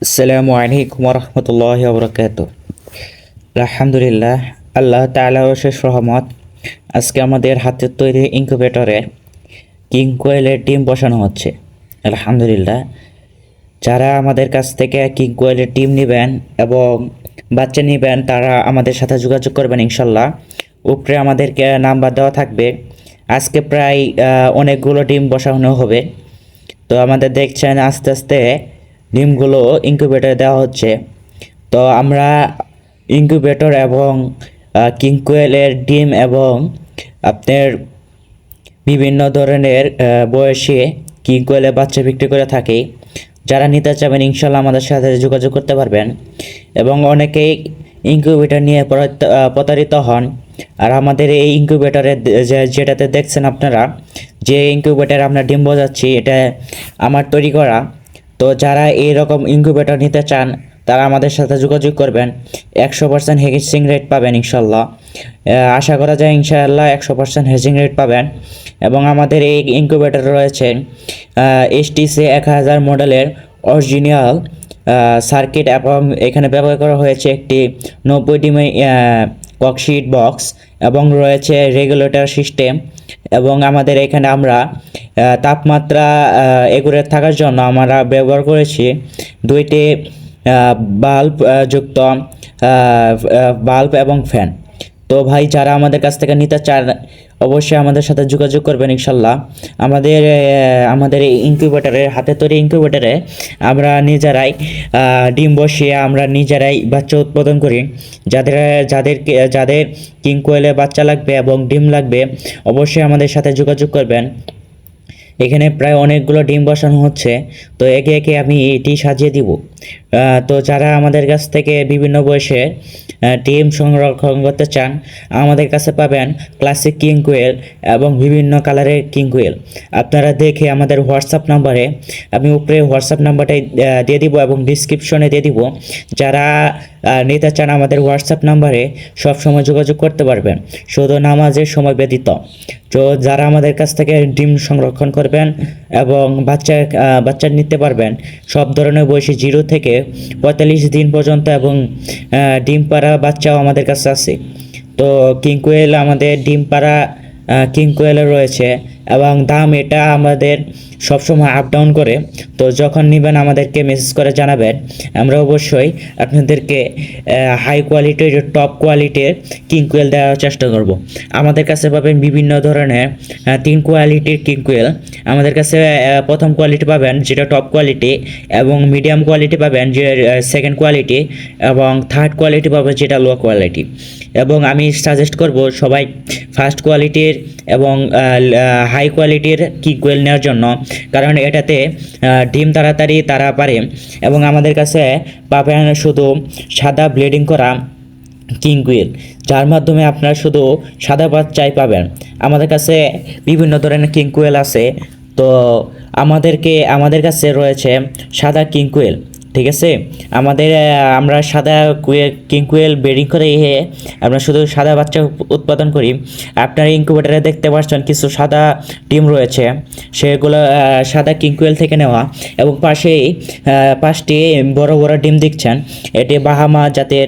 আসসালামু আলাইকুম রহমতুল্লাহ বরকাত। আলহামদুলিল্লাহ, আল্লাহ তাআলা অশেষ রহমত। আজকে আমাদের হাতের তৈরি ইনকিউবেটরে কিং কোয়েলের ডিম বসানো হচ্ছে। আলহামদুলিল্লাহ, যারা আমাদের কাছ থেকে কিং কোয়েলের ডিম নেবেন এবং বাচ্চা নেবেন তারা আমাদের সাথে যোগাযোগ করবেন ইনশাল্লাহ। উপরে আমাদেরকে নাম্বার দেওয়া থাকবে। আজকে প্রায় অনেকগুলো ডিম বসানো হবে। তো আমাদের দেখছেন আস্তে আস্তে ডিমগুলো ইনকিউবেটরে দেওয়া হচ্ছে। তো আমরা ইনকিউবেটর এবং কিং কোয়েলের ডিম এবং আপনার বিভিন্ন ধরনের বয়সে কিং কোয়েলের বাচ্চা বিক্রি করে থাকি। যারা নিতে চাবেন ইনশাল্লাহ আমাদের সাথে যোগাযোগ করতে পারবেন। এবং অনেকেই ইনকিউবেটর নিয়ে প্রতারিত হন। আর আমাদের এই ইনকিউবেটরে যেটাতে দেখছেন আপনারা, যে ইনকিউবেটর আমরা ডিম বসাচ্ছি, এটা আমার তৈরি করা। তো যারা এইরকম ইনকিউবেটর নিতে চান তারা আমাদের সাথে যোগাযোগ করবেন। 100% হেজিং রেট পাবেন ইনশাল্লাহ। আশা করা যায় ইনশাআল্লাহ 100% হেজিং রেট পাবেন। এবং আমাদের এই ইনকিউবেটর রয়েছে HTC 1000 মডেলের অরিজিনাল সার্কিট, এবং এখানে ব্যবহার করা হয়েছে একটি 90 ডিমের ককশিট বক্স এবং রয়েছে রেগুলেটর সিস্টেম। এবং আমাদের এখানে আমরা তাপমাত্রা একুরেট থাকার জন্য আমরা ব্যবহার করেছি দুইটি বাল্ব যুক্ত বাল্ব এবং ফ্যান। তো ভাই, যারা আমাদের কাছ থেকে নিতে চান অবশ্যই আমাদের সাথে যোগাযোগ করবেন ইনশাল্লাহ। আমাদের এই ইনকিউবেটরে, হাতে তৈরি ইনকিউবেটরে আমরা নিজেরাই ডিম বসিয়ে আমরা নিজেরাই বাচ্চা উৎপাদন করি। যাদের কিং কোয়েলের বাচ্চা লাগবে এবং ডিম লাগবে অবশ্যই আমাদের সাথে যোগাযোগ করবেন। এখানে প্রায় অনেকগুলো ডিম বসানো হচ্ছে। তো একে একে আমি এটি সাজিয়ে দিব। তো যারা আমাদের কাছ থেকে বিভিন্ন বয়সে ডিম সংরক্ষণ করতে চান আমাদের কাছে পাবেন ক্লাসিক কিং কোয়েল এবং বিভিন্ন কালারের কিং কোয়েল। আপনারা দেখে আমাদের হোয়াটসঅ্যাপ নাম্বারে, আমি উপরে হোয়াটসঅ্যাপ নাম্বারটাই দিয়ে দিব এবং ডিসক্রিপশনে দিয়ে দিব। যারা নিতে চান আমাদের হোয়াটসঅ্যাপ নাম্বারে সবসময় যোগাযোগ করতে পারবেন, শুধু নামাজের সময় ব্যতীত। তো যারা আমাদের কাছ থেকে ডিম সংরক্ষণ করবেন এবং বাচ্চা নিতে পারবেন সব ধরনের বয়সী 0 থেকে 45 দিন পর্যন্ত, এবং ডিম পাড়া বাচ্চাও আমাদের কাছে আছে। তো কিং কোয়েল, আমাদের ডিম পাড়া কিং কোয়েলের রয়েছে এবং দাম এটা আমাদের সবসময় আপ ডাউন করে। তো যখন নেবেন আমাদেরকে মেসেজ করে জানাবেন, আমরা অবশ্যই আপনাদেরকে হাই কোয়ালিটির, টপ কোয়ালিটির কিং কোয়েল দেওয়ার চেষ্টা করব। আমাদের কাছে পাবেন বিভিন্ন ধরনের 3 কোয়ালিটির কিং কোয়েল। আমাদের কাছে প্রথম কোয়ালিটি পাবেন যেটা টপ কোয়ালিটি, এবং মিডিয়াম কোয়ালিটি পাবেন যে সেকেন্ড কোয়ালিটি, এবং থার্ড কোয়ালিটি পাবেন যেটা লো কোয়ালিটি। এবং আমি সাজেস্ট করব সবাই ফার্স্ট কোয়ালিটির এবং হাই কোয়ালিটির কিং কোয়েল নেওয়ার জন্য, কারণ এটাতে ডিম তাড়াতাড়ি তারা পারে। এবং আমাদের কাছে পাবেন শুধু সাদা ব্লিডিং করা কিং কোয়েল, যার মাধ্যমে আপনারা শুধু সাদা বাচ্চাই পাবেন। আমাদের কাছে বিভিন্ন ধরনের কিং কোয়েল আছে। তো আমাদের কাছে রয়েছে সাদা কিং কোয়েল, ঠিক আছে। আমরা সাদা কিং কোয়েল ব্রিডিং করে আমরা শুধু সাদা বাচ্চা উৎপাদন করি। আপনার ইনকিউবেটরে দেখতে পাচ্ছেন কিছু সাদা ডিম রয়েছে, সেগুলো সাদা কিং কোয়েল থেকে নেওয়া। এবং পাশটি বড় বড় ডিম দেখছেন, এটি বাহামা জাতের